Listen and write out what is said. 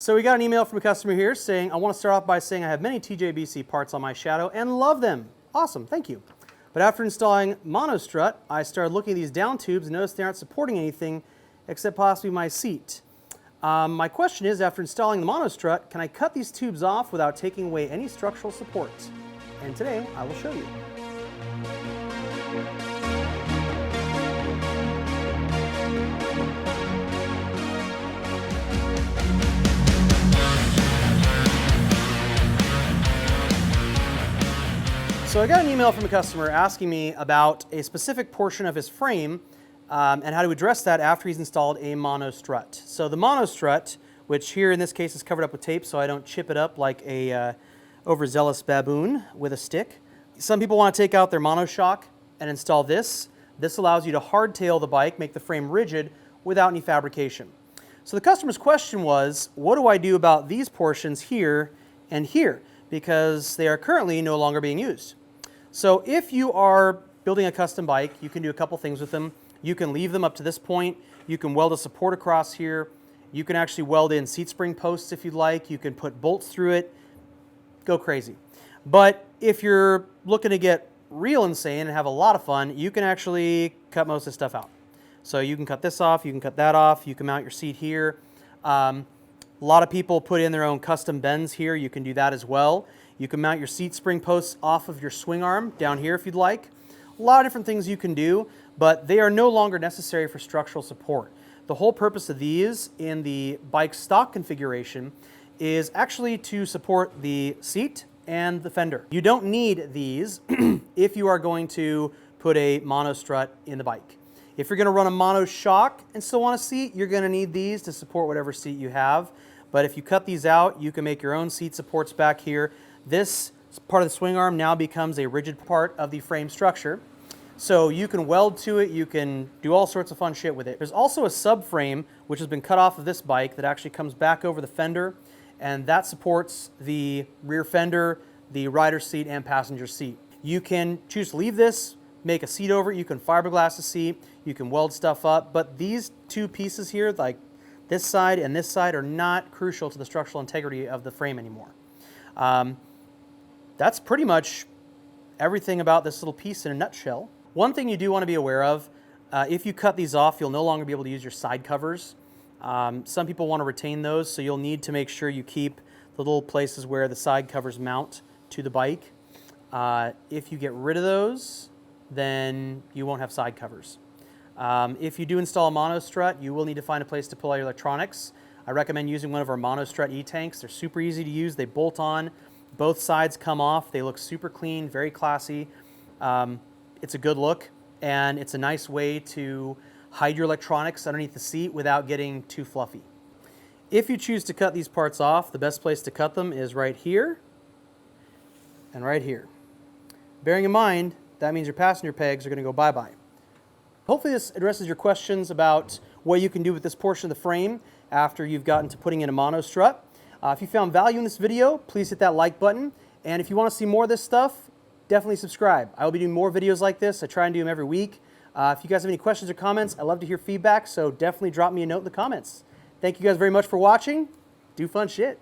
So we got an email from a customer here saying, I want to start off by saying I have many TJBC parts on my Shadow and love them. Awesome, thank you. But after installing MonoStrut, I started looking at these down tubes and noticed they aren't supporting anything except possibly my seat. My question is, after installing the MonoStrut, can I cut these tubes off without taking away any structural support? And today, I will show you. So I got an email from a customer asking me about a specific portion of his frame and how to address that after he's installed a MonoStrut. So the MonoStrut, which here in this case is covered up with tape so I don't chip it up like a overzealous baboon with a stick. Some people want to take out their monoshock and install this. This allows you to hardtail the bike, make the frame rigid without any fabrication. So the customer's question was, what do I do about these portions here and here? Because they are currently no longer being used. So if you are building a custom bike, you can do a couple things with them. You can leave them up to this point. You can weld a support across here. You can actually weld in seat spring posts if you'd like. You can put bolts through it. Go crazy. But if you're looking to get real insane and have a lot of fun, you can actually cut most of this stuff out. So you can cut this off, you can cut that off, you can mount your seat here. A lot of people put in their own custom bends here. You can do that as well. You can mount your seat spring posts off of your swing arm down here if you'd like. A lot of different things you can do, but they are no longer necessary for structural support. The whole purpose of these in the bike stock configuration is actually to support the seat and the fender. You don't need these if you are going to put a MonoStrut in the bike. If you're going to run a monoshock and still want a seat, you're going to need these to support whatever seat you have. But if you cut these out, you can make your own seat supports back here. This part of the swing arm now becomes a rigid part of the frame structure. So you can weld to it, you can do all sorts of fun shit with it. There's also a subframe which has been cut off of this bike that actually comes back over the fender, and that supports the rear fender, the rider seat, and passenger seat. You can choose to leave this, make a seat over it, you can fiberglass the seat, you can weld stuff up, but these two pieces here, like this side and this side, are not crucial to the structural integrity of the frame anymore. That's pretty much everything about this little piece in a nutshell. One thing you do want to be aware of, if you cut these off, you'll no longer be able to use your side covers. Some people want to retain those, so you'll need to make sure you keep the little places where the side covers mount to the bike. If you get rid of those, then you won't have side covers. If you do install a MonoStrut, you will need to find a place to pull out your electronics. I recommend using one of our MonoStrut e-tanks. They're super easy to use. They bolt on. Both sides come off. They look super clean, very classy. It's a good look, and it's a nice way to hide your electronics underneath the seat without getting too fluffy. If you choose to cut these parts off, the best place to cut them is right here and right here. Bearing in mind, that means your passenger pegs are going to go bye-bye. Hopefully this addresses your questions about what you can do with this portion of the frame after you've gotten to putting in a MonoStrut. If you found value in this video, please hit that like button. And if you want to see more of this stuff, definitely subscribe. I will be doing more videos like this. I try and do them every week. If you guys have any questions or comments, I love to hear feedback, so definitely drop me a note in the comments. Thank you guys very much for watching. Do fun shit.